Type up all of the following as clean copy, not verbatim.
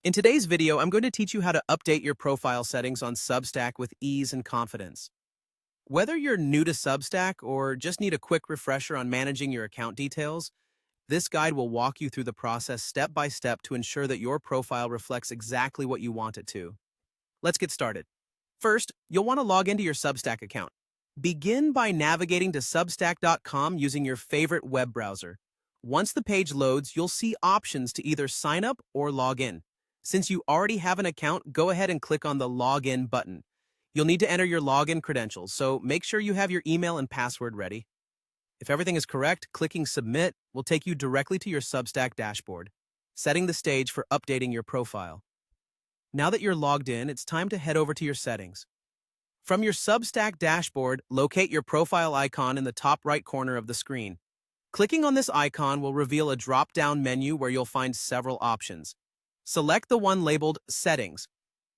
In today's video, I'm going to teach you how to update your profile settings on Substack with ease and confidence. Whether you're new to Substack or just need a quick refresher on managing your account details, this guide will walk you through the process step by step to ensure that your profile reflects exactly what you want it to. Let's get started. First, you'll want to log into your Substack account. Begin by navigating to substack.com using your favorite web browser. Once the page loads, you'll see options to either sign up or log in. Since you already have an account, go ahead and click on the Login button. You'll need to enter your login credentials, so make sure you have your email and password ready. If everything is correct, clicking Submit will take you directly to your Substack dashboard, setting the stage for updating your profile. Now that you're logged in, it's time to head over to your settings. From your Substack dashboard, locate your profile icon in the top right corner of the screen. Clicking on this icon will reveal a drop-down menu where you'll find several options. Select the one labeled Settings.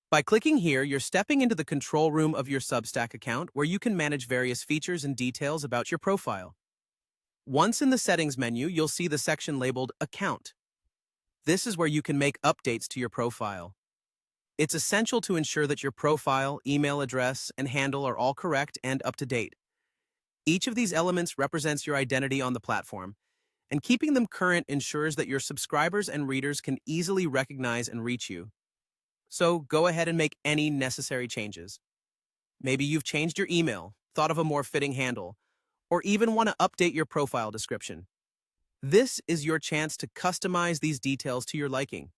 By clicking here, you're stepping into the control room of your Substack account where you can manage various features and details about your profile. Once in the Settings menu, you'll see the section labeled Account. This is where you can make updates to your profile. It's essential to ensure that your profile, email address, and handle are all correct and up to date. Each of these elements represents your identity on the platform, and keeping them current ensures that your subscribers and readers can easily recognize and reach you. So go ahead and make any necessary changes. Maybe you've changed your email, thought of a more fitting handle, or even want to update your profile description. This is your chance to customize these details to your liking.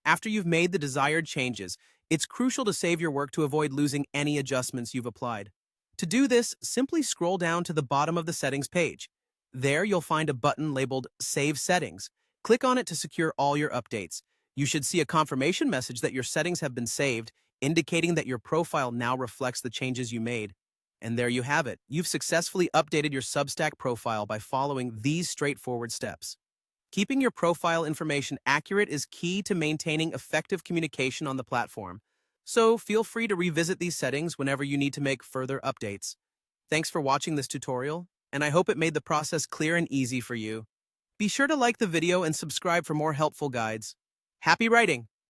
After you've made the desired changes, it's crucial to save your work to avoid losing any adjustments you've applied. To do this, simply scroll down to the bottom of the settings page. There, you'll find a button labeled Save Settings. Click on it to secure all your updates. You should see a confirmation message that your settings have been saved, indicating that your profile now reflects the changes you made. And there you have it. You've successfully updated your Substack profile by following these straightforward steps. Keeping your profile information accurate is key to maintaining effective communication on the platform. So feel free to revisit these settings whenever you need to make further updates. Thanks for watching this tutorial, and I hope it made the process clear and easy for you. Be sure to like the video and subscribe for more helpful guides. Happy writing!